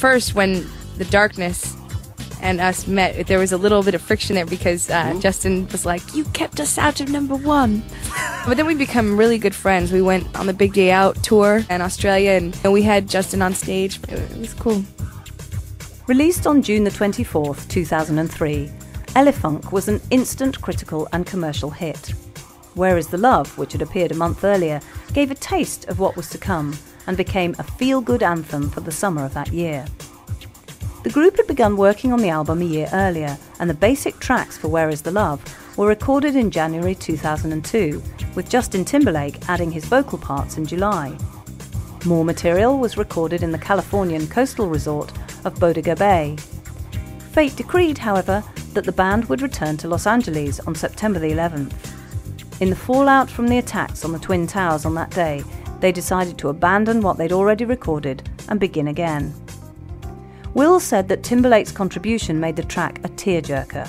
first, when the darkness and us met, there was a little bit of friction there because Justin was like, "You kept us out of number one." But then we become really good friends. We went on the Big Day Out tour in Australia, and we had Justin on stage. It was cool. Released on June the 24th, 2003, Elephunk was an instant critical and commercial hit. Where Is the Love, which had appeared a month earlier, gave a taste of what was to come and became a feel-good anthem for the summer of that year. The group had begun working on the album a year earlier, and the basic tracks for Where Is the Love were recorded in January 2002, with Justin Timberlake adding his vocal parts in July. More material was recorded in the Californian coastal resort of Bodega Bay. Fate decreed, however, that the band would return to Los Angeles on September the 11th. In the fallout from the attacks on the Twin Towers on that day, they decided to abandon what they'd already recorded and begin again. Will said that Timberlake's contribution made the track a tearjerker.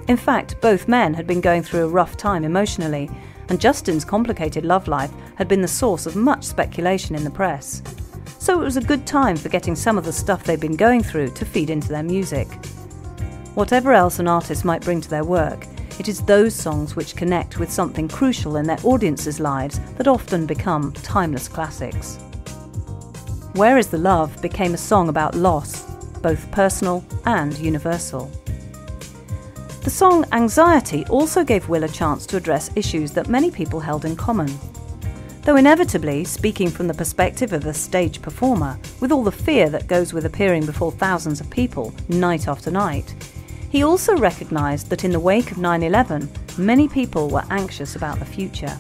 In fact, both men had been going through a rough time emotionally, and Justin's complicated love life had been the source of much speculation in the press. So it was a good time for getting some of the stuff they'd been going through to feed into their music. Whatever else an artist might bring to their work, it is those songs which connect with something crucial in their audiences' lives that often become timeless classics. Where Is the Love became a song about loss, both personal and universal. The song Anxiety also gave Will a chance to address issues that many people held in common. Though inevitably speaking from the perspective of a stage performer, with all the fear that goes with appearing before thousands of people night after night, he also recognised that in the wake of 9/11, many people were anxious about the future.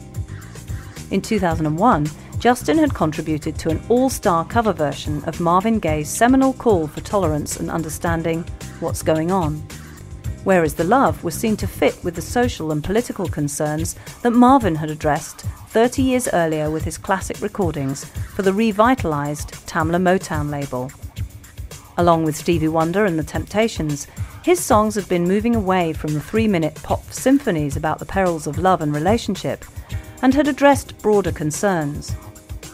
In 2001, Justin had contributed to an all-star cover version of Marvin Gaye's seminal call for tolerance and understanding, What's Going On. Where Is the Love was seen to fit with the social and political concerns that Marvin had addressed 30 years earlier with his classic recordings for the revitalised Tamla Motown label. Along with Stevie Wonder and The Temptations, his songs have been moving away from the 3-minute pop symphonies about the perils of love and relationship, and had addressed broader concerns.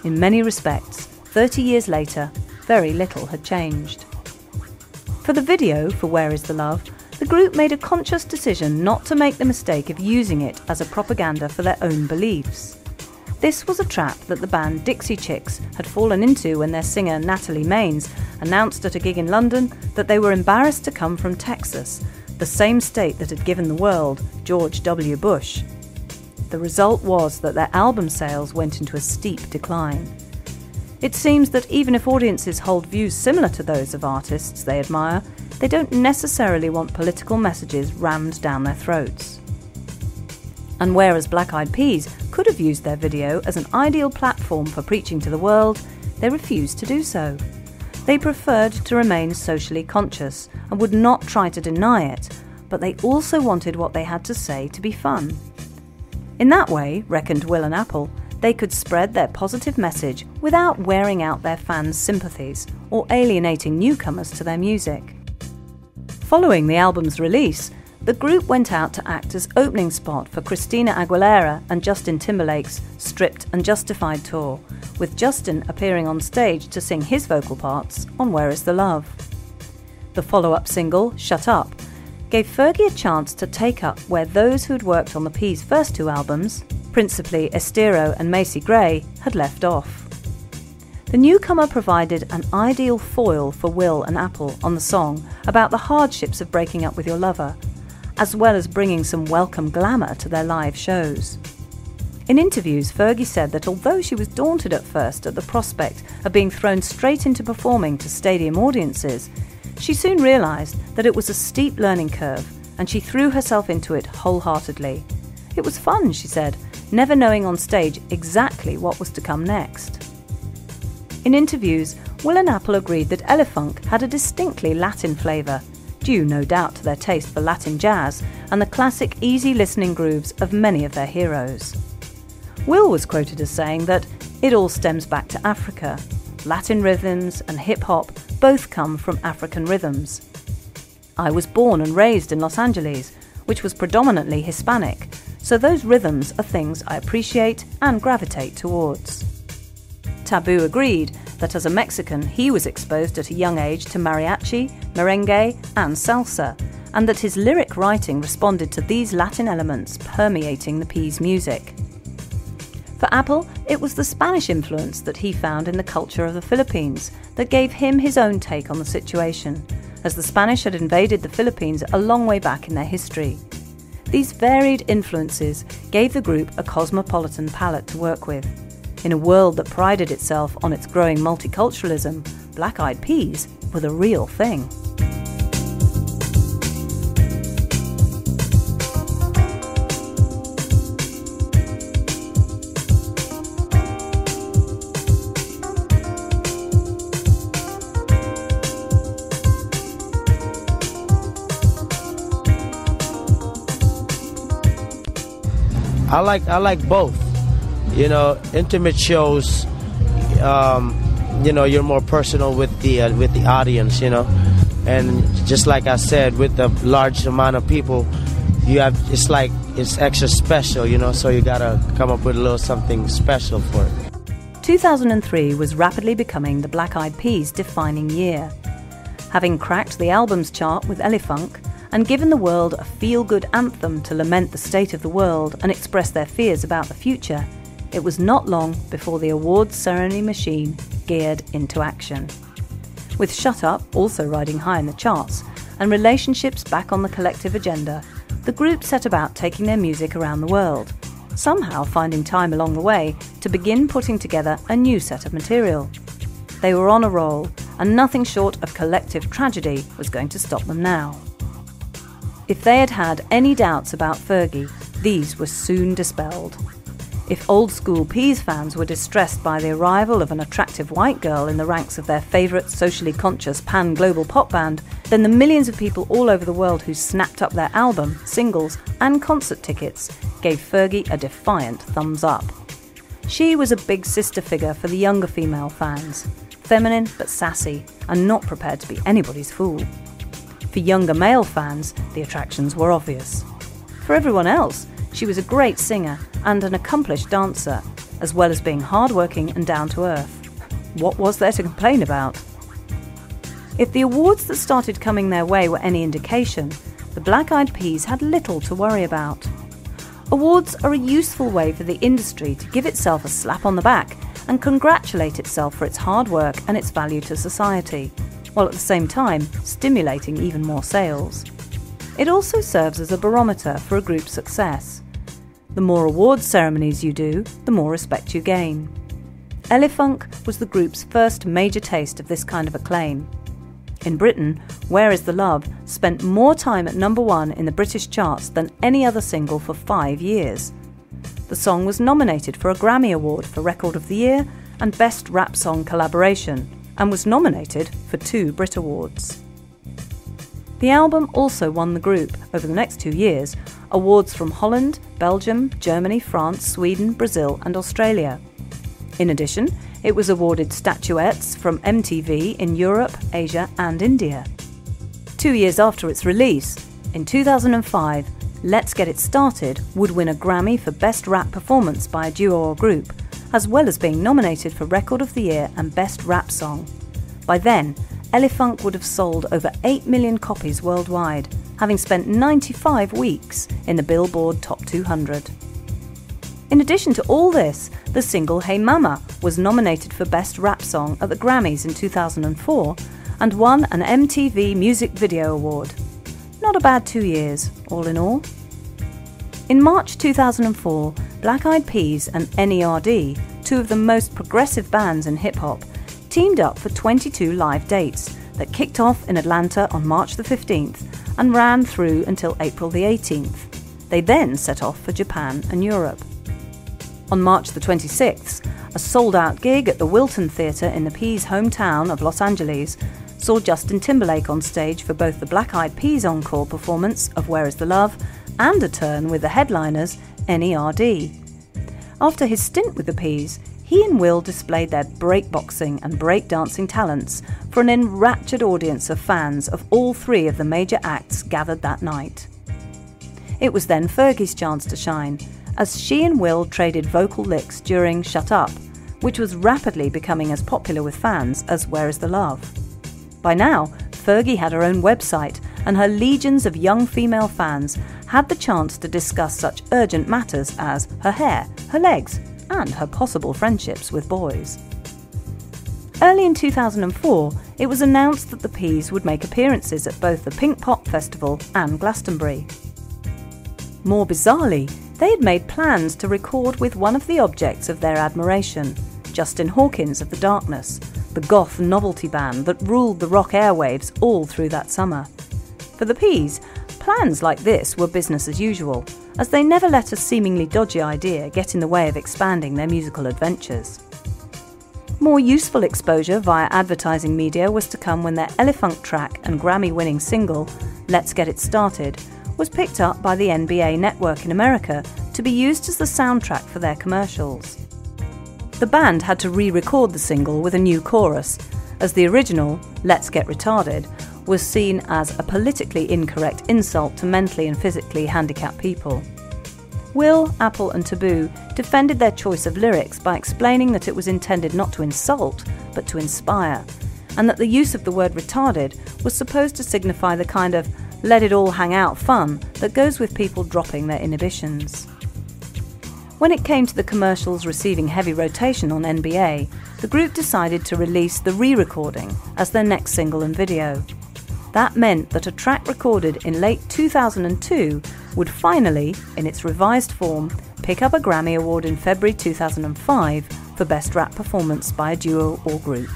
In many respects, 30 years later, very little had changed. For the video for Where Is the Love, the group made a conscious decision not to make the mistake of using it as a propaganda for their own beliefs. This was a trap that the band Dixie Chicks had fallen into when their singer Natalie Maines announced at a gig in London that they were embarrassed to come from Texas, the same state that had given the world George W. Bush. The result was that their album sales went into a steep decline. It seems that even if audiences hold views similar to those of artists they admire, they don't necessarily want political messages rammed down their throats. And whereas Black Eyed Peas could have used their video as an ideal platform for preaching to the world, they refused to do so. They preferred to remain socially conscious and would not try to deny it, but they also wanted what they had to say to be fun. In that way, reckoned Will and Apple, they could spread their positive message without wearing out their fans' sympathies or alienating newcomers to their music. Following the album's release, the group went out to act as opening spot for Christina Aguilera and Justin Timberlake's Stripped and Justified tour, with Justin appearing on stage to sing his vocal parts on Where Is the Love. The follow-up single, Shut Up, gave Fergie a chance to take up where those who had worked on the P's first two albums, principally Estero and Macy Gray, had left off. The newcomer provided an ideal foil for Will and Apple on the song about the hardships of breaking up with your lover, as well as bringing some welcome glamour to their live shows. In interviews, Fergie said that although she was daunted at first at the prospect of being thrown straight into performing to stadium audiences, she soon realised that it was a steep learning curve, and she threw herself into it wholeheartedly. It was fun, she said, never knowing on stage exactly what was to come next. In interviews, Will and Apple agreed that Elephunk had a distinctly Latin flavour, due no doubt to their taste for Latin jazz and the classic easy listening grooves of many of their heroes. Will was quoted as saying that it all stems back to Africa. Latin rhythms and hip-hop both come from African rhythms. I was born and raised in Los Angeles, which was predominantly Hispanic, so those rhythms are things I appreciate and gravitate towards. Taboo agreed that as a Mexican he was exposed at a young age to mariachi, merengue and salsa, and that his lyric writing responded to these Latin elements permeating the Peas' music. For Apple, it was the Spanish influence that he found in the culture of the Philippines that gave him his own take on the situation, as the Spanish had invaded the Philippines a long way back in their history. These varied influences gave the group a cosmopolitan palette to work with. In a world that prided itself on its growing multiculturalism, Black Eyed Peas were the real thing. I like both. You know, intimate shows. You know, you're more personal with the audience. You know, and just like I said, with the large amount of people, it's extra special. You know, so you gotta come up with a little something special for it. 2003 was rapidly becoming the Black Eyed Peas' defining year. Having cracked the albums chart with Elephunk, and given the world a feel-good anthem to lament the state of the world and express their fears about the future, it was not long before the awards ceremony machine geared into action. With Shut Up also riding high in the charts, and relationships back on the collective agenda, the group set about taking their music around the world, somehow finding time along the way to begin putting together a new set of material. They were on a roll, and nothing short of collective tragedy was going to stop them now. If they had had any doubts about Fergie, these were soon dispelled. If old-school Peas fans were distressed by the arrival of an attractive white girl in the ranks of their favourite socially conscious pan-global pop band, then the millions of people all over the world who snapped up their album, singles and concert tickets gave Fergie a defiant thumbs up. She was a big sister figure for the younger female fans, feminine but sassy and not prepared to be anybody's fool. For younger male fans, the attractions were obvious. For everyone else, she was a great singer and an accomplished dancer, as well as being hardworking and down-to-earth. What was there to complain about? If the awards that started coming their way were any indication, the Black Eyed Peas had little to worry about. Awards are a useful way for the industry to give itself a slap on the back and congratulate itself for its hard work and its value to society, while at the same time stimulating even more sales. It also serves as a barometer for a group's success. The more awards ceremonies you do, the more respect you gain. Elephunk was the group's first major taste of this kind of acclaim. In Britain, Where Is the Love spent more time at number one in the British charts than any other single for 5 years. The song was nominated for a Grammy Award for Record of the Year and Best Rap Song Collaboration, and was nominated for 2 Brit Awards. The album also won the group, over the next 2 years, awards from Holland, Belgium, Germany, France, Sweden, Brazil and Australia. In addition, it was awarded statuettes from MTV in Europe, Asia and India. 2 years after its release, in 2005, Let's Get It Started would win a Grammy for Best Rap Performance by a Duo or Group, as well as being nominated for Record of the Year and Best Rap Song. By then, Elephunk would have sold over 8 million copies worldwide, having spent 95 weeks in the Billboard Top 200. In addition to all this, the single Hey Mama was nominated for Best Rap Song at the Grammys in 2004 and won an MTV Music Video Award. Not a bad 2 years, all in all. In March 2004, Black Eyed Peas and NERD, 2 of the most progressive bands in hip-hop, teamed up for 22 live dates that kicked off in Atlanta on March the 15th and ran through until April the 18th. They then set off for Japan and Europe. On March the 26th, a sold-out gig at the Wilton Theatre in the Peas' hometown of Los Angeles saw Justin Timberlake on stage for both the Black Eyed Peas encore performance of Where Is the Love and a turn with the headliners NERD. After his stint with the Peas, he and Will displayed their breakboxing and breakdancing talents for an enraptured audience of fans of all 3 of the major acts gathered that night. It was then Fergie's chance to shine, as she and Will traded vocal licks during Shut Up, which was rapidly becoming as popular with fans as Where Is the Love. By now, Fergie had her own website, and her legions of young female fans had the chance to discuss such urgent matters as her hair, her legs, and her possible friendships with boys. Early in 2004, it was announced that the Peas would make appearances at both the Pink Pop Festival and Glastonbury. More bizarrely, they had made plans to record with one of the objects of their admiration, Justin Hawkins of The Darkness, the goth novelty band that ruled the rock airwaves all through that summer. For the Peas, plans like this were business as usual, as they never let a seemingly dodgy idea get in the way of expanding their musical adventures. More useful exposure via advertising media was to come when their Elephunk track and Grammy-winning single, Let's Get It Started, was picked up by the NBA network in America to be used as the soundtrack for their commercials. The band had to re-record the single with a new chorus, as the original, Let's Get Retarded, was seen as a politically incorrect insult to mentally and physically handicapped people. Will, Apple and Taboo defended their choice of lyrics by explaining that it was intended not to insult, but to inspire, and that the use of the word retarded was supposed to signify the kind of let it all hang out fun that goes with people dropping their inhibitions. When it came to the commercials receiving heavy rotation on NBA, the group decided to release the re-recording as their next single and video. That meant that a track recorded in late 2002 would finally, in its revised form, pick up a Grammy Award in February 2005 for Best Rap Performance by a Duo or Group.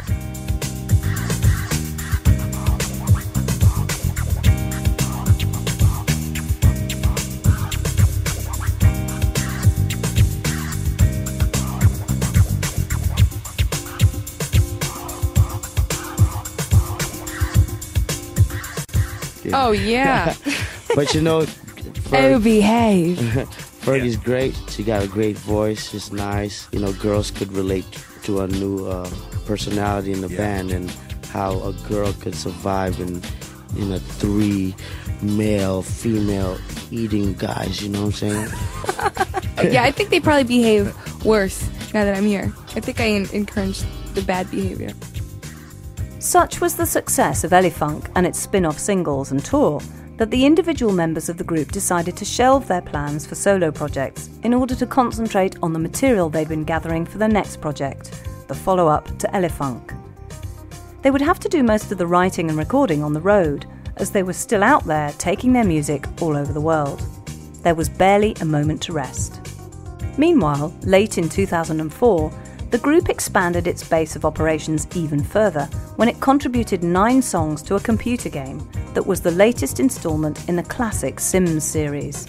Oh, yeah. But you know, Oh, behave. Fergie's great. She got a great voice. She's nice. You know, girls could relate to a new personality in the band and how a girl could survive in a 3 male, female eating guys. You know what I'm saying? Yeah, I think they probably behave worse now that I'm here. I think I encouraged the bad behavior. Such was the success of Elephunk and its spin-off singles and tour that the individual members of the group decided to shelve their plans for solo projects in order to concentrate on the material they'd been gathering for their next project, the follow-up to Elephunk. They would have to do most of the writing and recording on the road, as they were still out there taking their music all over the world. There was barely a moment to rest. Meanwhile, late in 2004, the group expanded its base of operations even further when it contributed 9 songs to a computer game that was the latest instalment in the classic Sims series.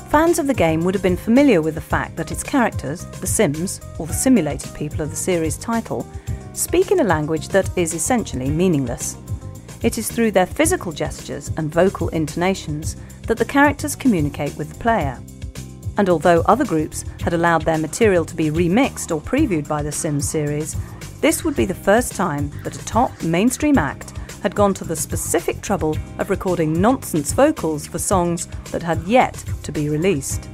Fans of the game would have been familiar with the fact that its characters, the Sims, or the simulated people of the series title, speak in a language that is essentially meaningless. It is through their physical gestures and vocal intonations that the characters communicate with the player. And although other groups had allowed their material to be remixed or previewed by the Sims series, this would be the first time that a top mainstream act had gone to the specific trouble of recording nonsense vocals for songs that had yet to be released.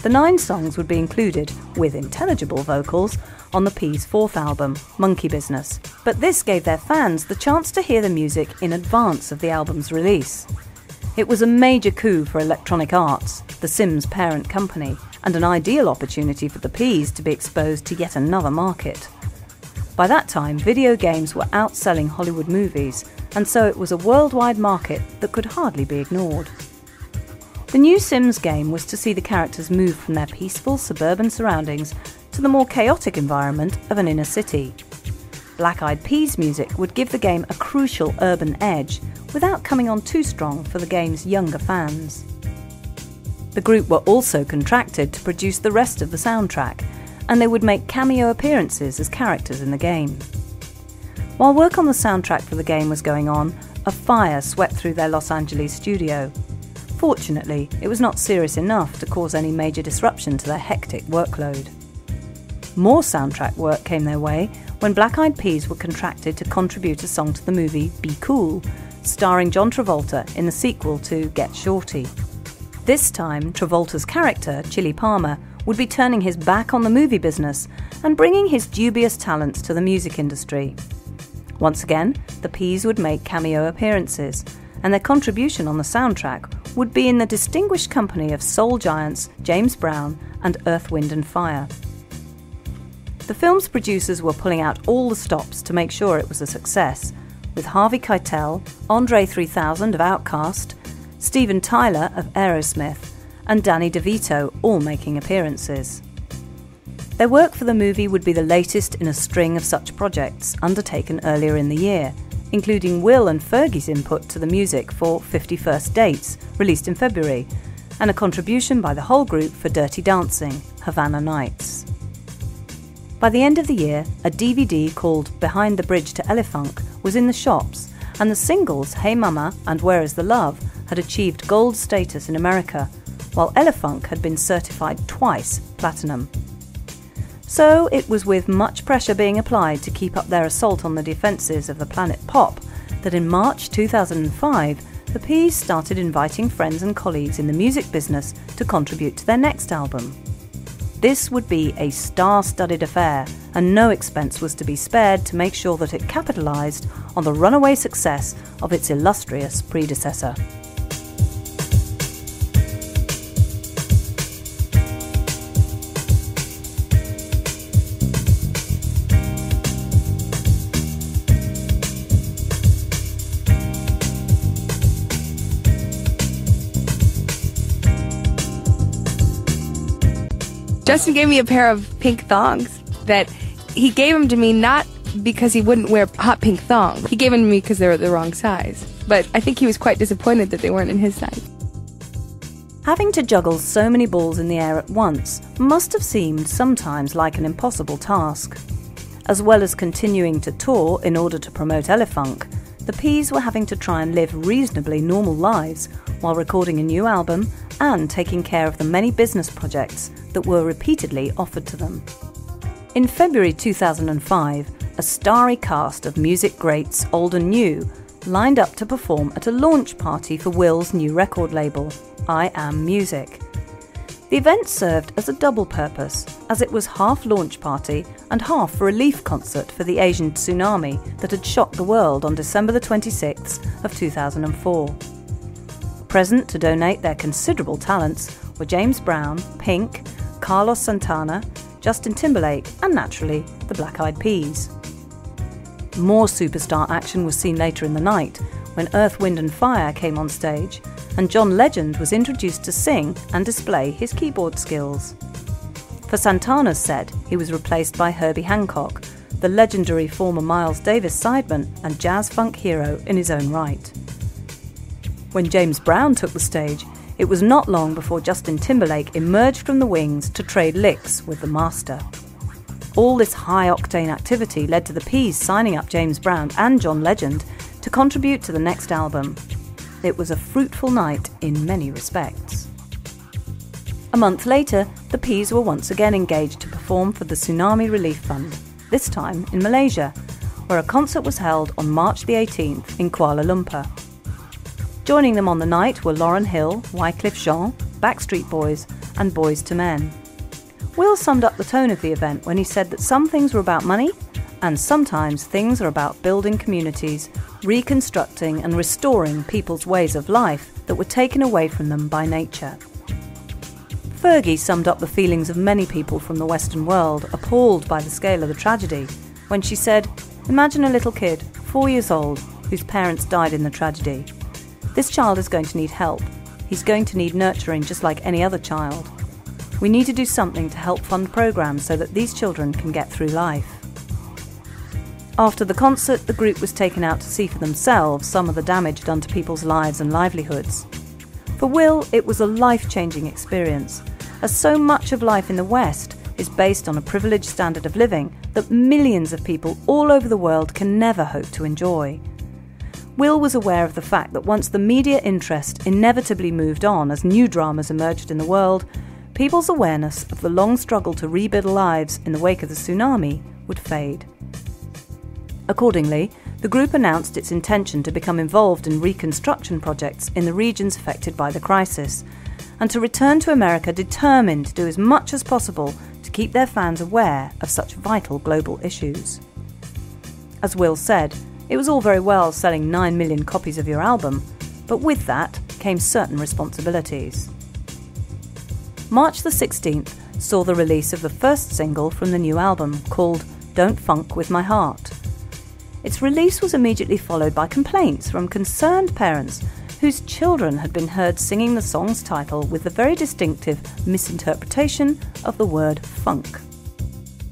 The 9 songs would be included, with intelligible vocals, on the Peas' 4th album, Monkey Business, but this gave their fans the chance to hear the music in advance of the album's release. It was a major coup for Electronic Arts, the Sims parent company, and an ideal opportunity for the Peas to be exposed to yet another market. By that time, video games were outselling Hollywood movies, and so it was a worldwide market that could hardly be ignored. The new Sims game was to see the characters move from their peaceful suburban surroundings to the more chaotic environment of an inner city. Black Eyed Peas music would give the game a crucial urban edge, without coming on too strong for the game's younger fans. The group were also contracted to produce the rest of the soundtrack, and they would make cameo appearances as characters in the game. While work on the soundtrack for the game was going on, a fire swept through their Los Angeles studio. Fortunately, it was not serious enough to cause any major disruption to their hectic workload. More soundtrack work came their way when Black Eyed Peas were contracted to contribute a song to the movie Be Cool, starring John Travolta in the sequel to Get Shorty. This time, Travolta's character, Chili Palmer, would be turning his back on the movie business and bringing his dubious talents to the music industry. Once again, the Peas would make cameo appearances, and their contribution on the soundtrack would be in the distinguished company of soul giants James Brown and Earth, Wind and Fire. The film's producers were pulling out all the stops to make sure it was a success, with Harvey Keitel, Andre 3000 of Outkast, Steven Tyler of Aerosmith, and Danny DeVito all making appearances. Their work for the movie would be the latest in a string of such projects undertaken earlier in the year, including Will and Fergie's input to the music for 50 First Dates, released in February, and a contribution by the whole group for Dirty Dancing, Havana Nights. By the end of the year, a DVD called Behind the Bridge to Elephunk was in the shops, and the singles Hey Mama and Where Is the Love had achieved gold status in America, while Elephunk had been certified twice platinum. So it was with much pressure being applied to keep up their assault on the defences of the planet pop that in March 2005 the Peas started inviting friends and colleagues in the music business to contribute to their next album. This would be a star-studded affair, and no expense was to be spared to make sure that it capitalised on the runaway success of its illustrious predecessor. Justin gave me a pair of pink thongs that he gave them to me not because he wouldn't wear hot pink thongs. He gave them to me because they were the wrong size. But I think he was quite disappointed that they weren't in his size. Having to juggle so many balls in the air at once must have seemed sometimes like an impossible task. As well as continuing to tour in order to promote Elephunk, the Peas were having to try and live reasonably normal lives while recording a new album and taking care of the many business projects that were repeatedly offered to them. In February 2005, a starry cast of music greats old and new lined up to perform at a launch party for Will's new record label, I Am Music. The event served as a double purpose, as it was half launch party and half a relief concert for the Asian tsunami that had shocked the world on December the 26th of 2004. Present to donate their considerable talents were James Brown, Pink, Carlos Santana, Justin Timberlake and naturally the Black Eyed Peas. More superstar action was seen later in the night when Earth, Wind and Fire came on stage and John Legend was introduced to sing and display his keyboard skills. For Santana's set, he was replaced by Herbie Hancock, the legendary former Miles Davis sideman and jazz-funk hero in his own right. When James Brown took the stage, it was not long before Justin Timberlake emerged from the wings to trade licks with the master. All this high-octane activity led to the Peas signing up James Brown and John Legend to contribute to the next album. It was a fruitful night in many respects. A month later, the Peas were once again engaged to perform for the Tsunami Relief Fund, this time in Malaysia, where a concert was held on March the 18th in Kuala Lumpur. Joining them on the night were Lauryn Hill, Wyclef Jean, Backstreet Boys and Boyz II Men. Will summed up the tone of the event when he said that some things were about money and sometimes things are about building communities, reconstructing and restoring people's ways of life that were taken away from them by nature. Fergie summed up the feelings of many people from the Western world appalled by the scale of the tragedy when she said, "Imagine a little kid, 4 years old, whose parents died in the tragedy. This child is going to need help. He's going to need nurturing just like any other child. We need to do something to help fund programs so that these children can get through life." After the concert, the group was taken out to see for themselves some of the damage done to people's lives and livelihoods. For Will, it was a life-changing experience, as so much of life in the West is based on a privileged standard of living that millions of people all over the world can never hope to enjoy. Will was aware of the fact that once the media interest inevitably moved on as new dramas emerged in the world, people's awareness of the long struggle to rebuild lives in the wake of the tsunami would fade. Accordingly, the group announced its intention to become involved in reconstruction projects in the regions affected by the crisis, and to return to America determined to do as much as possible to keep their fans aware of such vital global issues. As Will said, it was all very well selling 9 million copies of your album, but with that came certain responsibilities. March the 16th saw the release of the first single from the new album, called Don't Funk With My Heart. Its release was immediately followed by complaints from concerned parents whose children had been heard singing the song's title with the very distinctive misinterpretation of the word funk.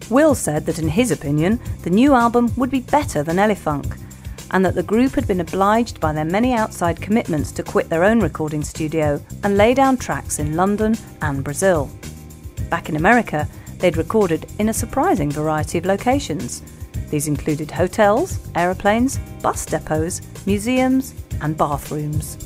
Will said that in his opinion, the new album would be better than Elephunk, and that the group had been obliged by their many outside commitments to quit their own recording studio and lay down tracks in London and Brazil. Back in America, they'd recorded in a surprising variety of locations. These included hotels, aeroplanes, bus depots, museums, and bathrooms.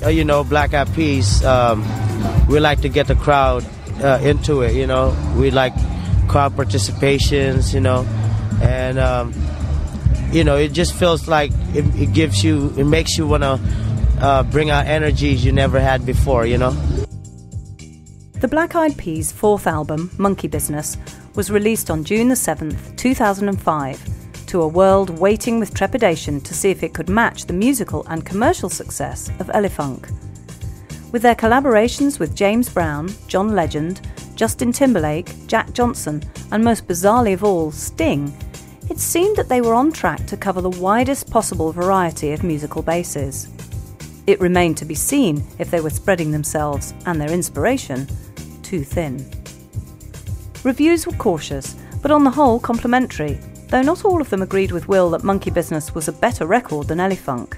You know, Black Eyed Peas, we like to get the crowd into it, you know. We like crowd participations, you know, and you know, it just feels like it makes you want to bring out energies you never had before, you know. The Black Eyed Peas' fourth album, Monkey Business, was released on June the 7th, 2005, to a world waiting with trepidation to see if it could match the musical and commercial success of Elephunk. With their collaborations with James Brown, John Legend, Justin Timberlake, Jack Johnson, and most bizarrely of all, Sting, it seemed that they were on track to cover the widest possible variety of musical bases. It remained to be seen if they were spreading themselves and their inspiration too thin. Reviews were cautious, but on the whole complimentary, though not all of them agreed with Will that Monkey Business was a better record than Elephunk.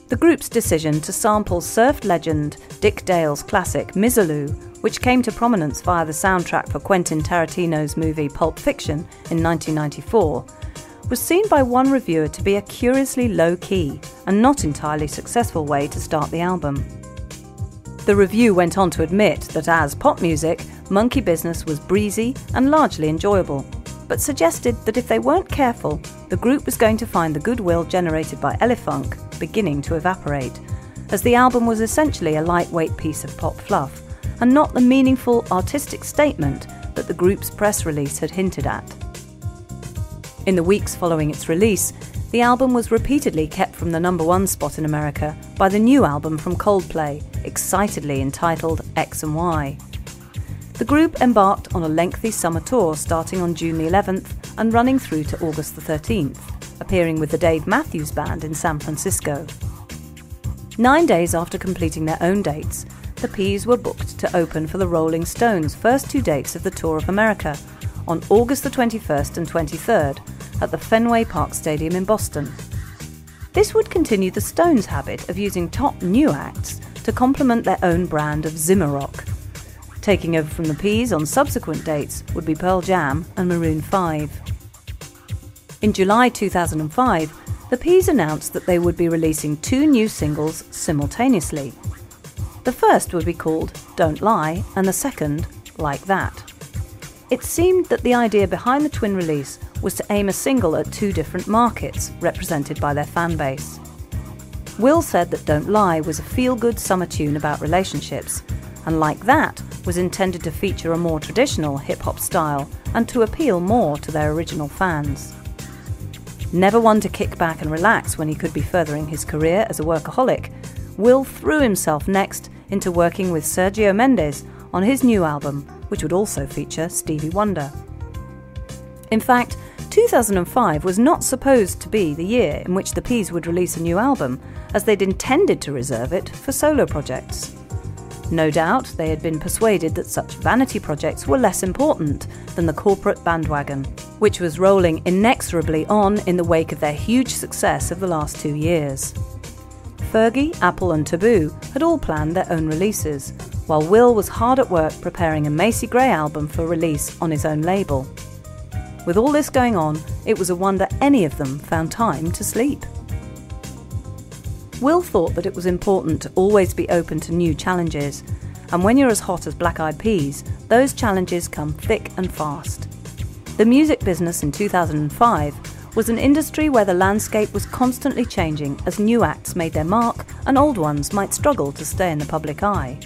The group's decision to sample surf legend Dick Dale's classic Mizzaloo, which came to prominence via the soundtrack for Quentin Tarantino's movie Pulp Fiction in 1994, was seen by one reviewer to be a curiously low-key and not entirely successful way to start the album. The review went on to admit that as pop music, Monkey Business was breezy and largely enjoyable, but suggested that if they weren't careful, the group was going to find the goodwill generated by Elephunk beginning to evaporate, as the album was essentially a lightweight piece of pop fluff, and not the meaningful artistic statement that the group's press release had hinted at. In the weeks following its release, the album was repeatedly kept from the number one spot in America by the new album from Coldplay, excitedly entitled X and Y. The group embarked on a lengthy summer tour starting on June the 11th and running through to August the 13th, appearing with the Dave Matthews Band in San Francisco. 9 days after completing their own dates, the Peas were booked to open for the Rolling Stones' first 2 dates of the Tour of America on August the 21st and 23rd at the Fenway Park Stadium in Boston. This would continue the Stones' habit of using top new acts to complement their own brand of Zimmer rock. Taking over from the Peas on subsequent dates would be Pearl Jam and Maroon 5. In July 2005, the Peas announced that they would be releasing 2 new singles simultaneously. The first would be called Don't Lie, and the second, Like That. It seemed that the idea behind the twin release was to aim a single at 2 different markets, represented by their fan base. Will said that Don't Lie was a feel-good summer tune about relationships, and Like That was intended to feature a more traditional hip-hop style and to appeal more to their original fans. Never one to kick back and relax when he could be furthering his career as a workaholic, Will threw himself next into working with Sergio Mendes on his new album, which would also feature Stevie Wonder. In fact, 2005 was not supposed to be the year in which the Peas would release a new album, as they'd intended to reserve it for solo projects. No doubt they had been persuaded that such vanity projects were less important than the corporate bandwagon, which was rolling inexorably on in the wake of their huge success of the last 2 years. Fergie, Apple and Taboo had all planned their own releases, while Will was hard at work preparing a Macy Gray album for release on his own label. With all this going on, it was a wonder any of them found time to sleep. Will thought that it was important to always be open to new challenges, and when you're as hot as Black Eyed Peas, those challenges come thick and fast. The music business in 2005 was an industry where the landscape was constantly changing as new acts made their mark and old ones might struggle to stay in the public eye.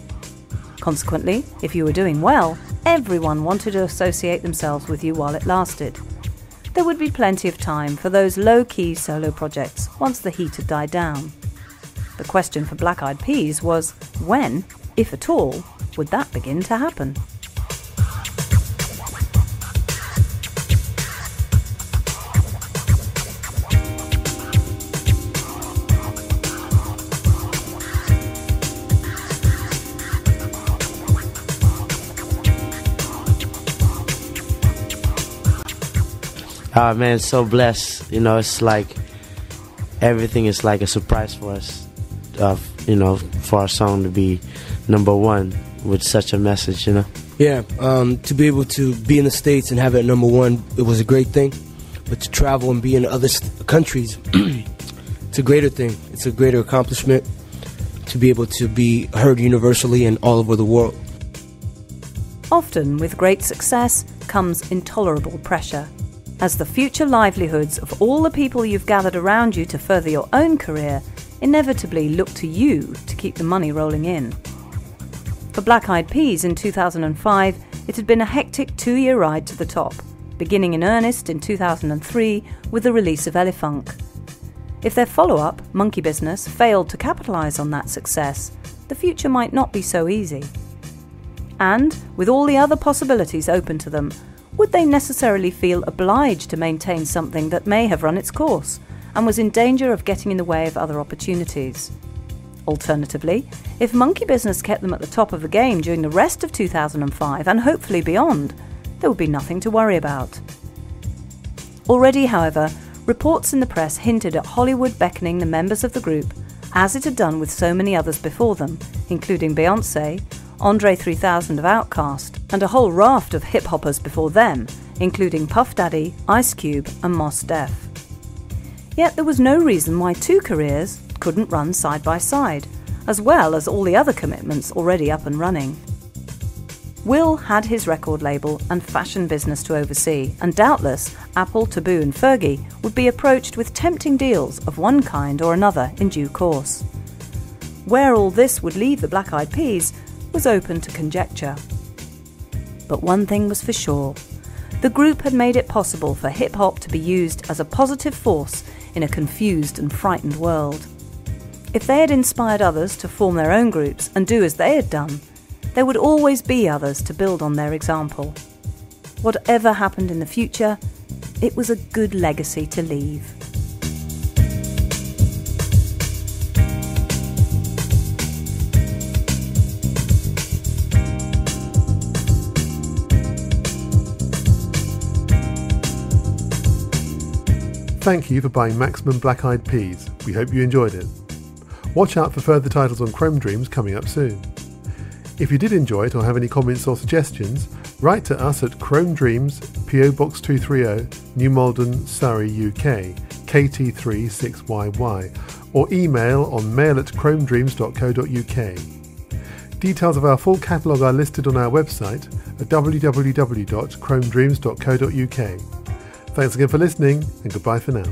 Consequently, if you were doing well, everyone wanted to associate themselves with you while it lasted. There would be plenty of time for those low-key solo projects once the heat had died down. The question for Black Eyed Peas was, when, if at all, would that begin to happen? Man, so blessed. You know, it's like everything is like a surprise for us. You know, for our song to be number one with such a message, you know. Yeah, to be able to be in the States and have it at number one, it was a great thing. But to travel and be in other countries, it's a greater thing. It's a greater accomplishment to be able to be heard universally and all over the world. Often, with great success, comes intolerable pressure, as the future livelihoods of all the people you've gathered around you to further your own career inevitably look to you to keep the money rolling in. For Black Eyed Peas in 2005, it had been a hectic 2-year ride to the top, beginning in earnest in 2003 with the release of Elephunk. If their follow-up, Monkey Business, failed to capitalise on that success, the future might not be so easy. And, with all the other possibilities open to them, would they necessarily feel obliged to maintain something that may have run its course and was in danger of getting in the way of other opportunities? Alternatively, if Monkey Business kept them at the top of the game during the rest of 2005 and hopefully beyond, there would be nothing to worry about. Already, however, reports in the press hinted at Hollywood beckoning the members of the group, as it had done with so many others before them, including Beyoncé, Andre 3000 of Outkast, and a whole raft of hip-hoppers before them, including Puff Daddy, Ice Cube and Mos Def. Yet there was no reason why two careers couldn't run side by side, as well as all the other commitments already up and running. Will had his record label and fashion business to oversee, and doubtless Apple, Taboo and Fergie would be approached with tempting deals of one kind or another in due course. Where all this would leave the Black Eyed Peas was open to conjecture. But one thing was for sure. The group had made it possible for hip-hop to be used as a positive force in a confused and frightened world. If they had inspired others to form their own groups and do as they had done, there would always be others to build on their example. Whatever happened in the future, it was a good legacy to leave. Thank you for buying Maximum Black Eyed Peas. We hope you enjoyed it. Watch out for further titles on Chrome Dreams coming up soon. If you did enjoy it or have any comments or suggestions, write to us at Chrome Dreams, PO Box 230, New Malden, Surrey, UK, KT36YY, or email on mail@chromedreams.co.uk. Details of our full catalogue are listed on our website at www.chromedreams.co.uk. Thanks again for listening, and goodbye for now.